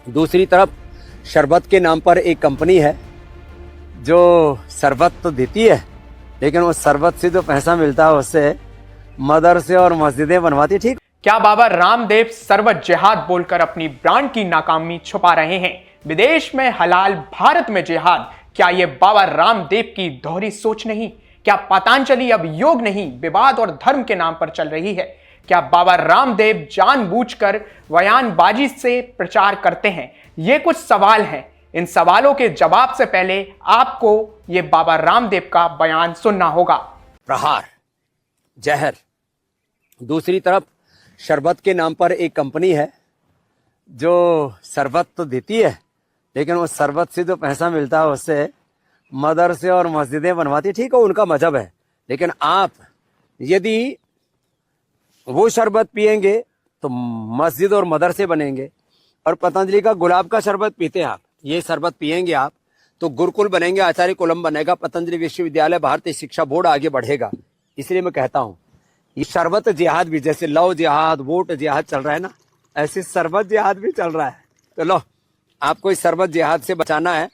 दूसरी तरफ शरबत के नाम पर एक कंपनी है जो शरबत तो देती है, लेकिन वो शरबत से जो पैसा मिलता है उससे मदरसे और मस्जिदें बनवाती। ठीक, क्या बाबा रामदेव शरबत जिहाद बोलकर अपनी ब्रांड की नाकामी छुपा रहे हैं? विदेश में हलाल, भारत में जिहाद। क्या ये बाबा रामदेव की दोहरी सोच नहीं? क्या पतंजलि अब योग नहीं, विवाद और धर्म के नाम पर चल रही है? क्या बाबा रामदेव जानबूझकर बयानबाजी से प्रचार करते हैं? ये कुछ सवाल हैं। इन सवालों के जवाब से पहले आपको ये बाबा रामदेव का बयान सुनना होगा। प्रहार, जहर। दूसरी तरफ शरबत के नाम पर एक कंपनी है जो शरबत तो देती है, लेकिन वो शरबत से जो पैसा मिलता है उससे मदरसे और मस्जिदें बनवाती। ठीक है, उनका मजहब है, लेकिन आप यदि वो शरबत पिएंगे तो मस्जिद और मदरसे बनेंगे। और पतंजलि का गुलाब का शरबत पीते हैं आप, ये शरबत पिएंगे आप तो गुरुकुल बनेंगे, आचार्य कुलम बनेगा, पतंजलि विश्वविद्यालय, भारतीय शिक्षा बोर्ड आगे बढ़ेगा। इसलिए मैं कहता हूँ ये शरबत जिहाद भी, जैसे लव जिहाद, वोट जिहाद चल रहा है ना, ऐसे शरबत जिहाद भी चल रहा है। तो लो, आपको इस शरबत जिहाद से बचाना है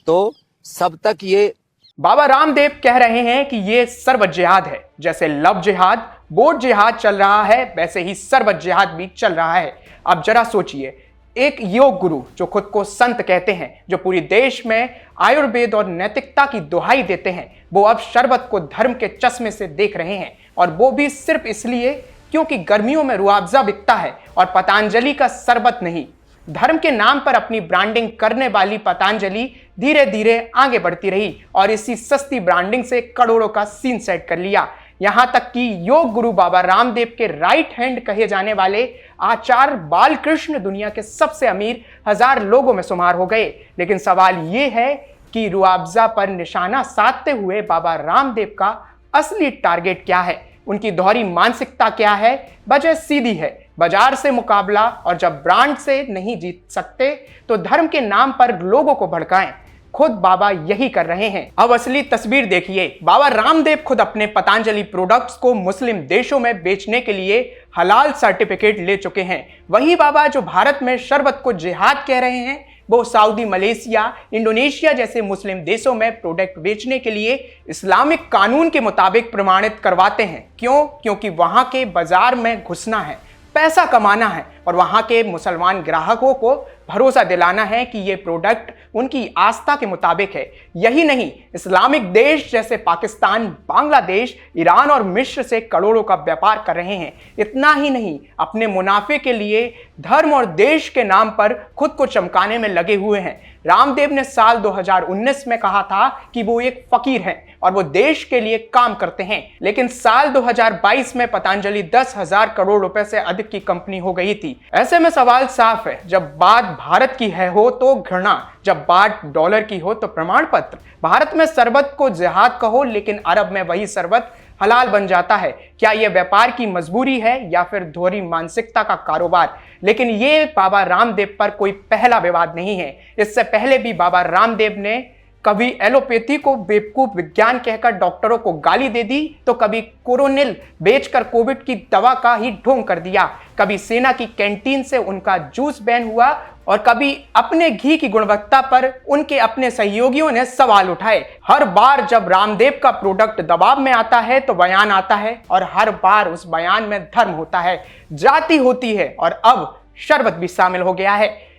तो सब तक ये बाबा रामदेव कह रहे हैं कि ये शरबत जिहाद है। जैसे लव जिहाद, वोट जिहाद चल रहा है, वैसे ही शरबत जिहाद भी चल रहा है। अब जरा सोचिए, एक योग गुरु जो खुद को संत कहते हैं, जो पूरी देश में आयुर्वेद और नैतिकता की दुहाई देते हैं, वो अब शरबत को धर्म के चश्मे से देख रहे हैं। और वो भी सिर्फ इसलिए क्योंकि गर्मियों में रुआवजा बिकता है और पतंजलि का शरबत नहीं। धर्म के नाम पर अपनी ब्रांडिंग करने वाली पतंजलि धीरे धीरे आगे बढ़ती रही और इसी सस्ती ब्रांडिंग से करोड़ों का सीन सेट कर लिया। यहां तक कि योग गुरु बाबा रामदेव के राइट हैंड कहे जाने वाले आचार्य बालकृष्ण दुनिया के सबसे अमीर 1000 लोगों में शुमार हो गए। लेकिन सवाल यह है कि रुआवजा पर निशाना साधते हुए बाबा रामदेव का असली टारगेट क्या है? उनकी दोहरी मानसिकता क्या है? वजह सीधी है, बाजार से मुकाबला। और जब ब्रांड से नहीं जीत सकते तो धर्म के नाम पर लोगों को भड़काएं। खुद बाबा यही कर रहे हैं। अब असली तस्वीर देखिए। बाबा रामदेव खुद अपने पतंजलि प्रोडक्ट्स को मुस्लिम देशों में बेचने के लिए हलाल सर्टिफिकेट ले चुके हैं। वही बाबा जो भारत में शरबत को जिहाद कह रहे हैं, वो सऊदी, मलेशिया, इंडोनेशिया जैसे मुस्लिम देशों में प्रोडक्ट बेचने के लिए इस्लामिक कानून के मुताबिक प्रमाणित करवाते हैं। क्यों? क्योंकि वहां के बाजार में घुसना है, पैसा कमाना है और वहां के मुसलमान ग्राहकों को भरोसा दिलाना है कि ये प्रोडक्ट उनकी आस्था के मुताबिक है। यही नहीं, इस्लामिक देश जैसे पाकिस्तान, बांग्लादेश, ईरान और मिस्र से करोड़ों का व्यापार कर रहे हैं। इतना ही नहीं, अपने मुनाफे के लिए धर्म और देश के नाम पर खुद को चमकाने में लगे हुए हैं। रामदेव ने साल 2019 में कहा था कि वो एक फकीर हैं और वो देश के लिए काम करते हैं, लेकिन साल 2022 में पतंजलि 10,000 करोड़ रुपए से अधिक की कंपनी हो गई थी। ऐसे में सवाल साफ है, जब बात भारत की है हो तो घृणा, जब बात डॉलर की हो तो प्रमाण पत्र। भारत में शरबत को जिहाद कहो, लेकिन अरब में वही शरबत हलाल बन जाता है। क्या यह व्यापार की मजबूरी है या फिर दोहरी मानसिकता का कारोबार? लेकिन ये बाबा रामदेव पर कोई पहला विवाद नहीं है। इससे पहले भी बाबा रामदेव ने कभी एलोपैथी को बेवकूफ विज्ञान कहकर डॉक्टरों को गाली दे दी, तो कभी कोरोनिल बेचकर कोविड की दवा का ही ढोंग कर दिया। कभी सेना की कैंटीन से उनका जूस बैन हुआ और कभी अपने घी की गुणवत्ता पर उनके अपने सहयोगियों ने सवाल उठाए। हर बार जब रामदेव का प्रोडक्ट दबाव में आता है तो बयान आता है और हर बार उस बयान में धर्म होता है, जाति होती है और अब शरबत भी शामिल हो गया है।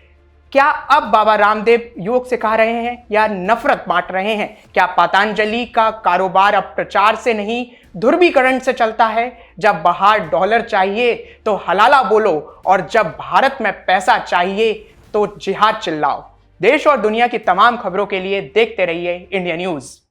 क्या अब बाबा रामदेव योग सिखा रहे हैं या नफरत बांट रहे हैं? क्या पतंजलि का कारोबार अब प्रचार से नहीं, ध्रुवीकरण से चलता है? जब बाहर डॉलर चाहिए तो हलाला बोलो और जब भारत में पैसा चाहिए तो जिहाद चिल्लाओ। देश और दुनिया की तमाम खबरों के लिए देखते रहिए इंडिया न्यूज।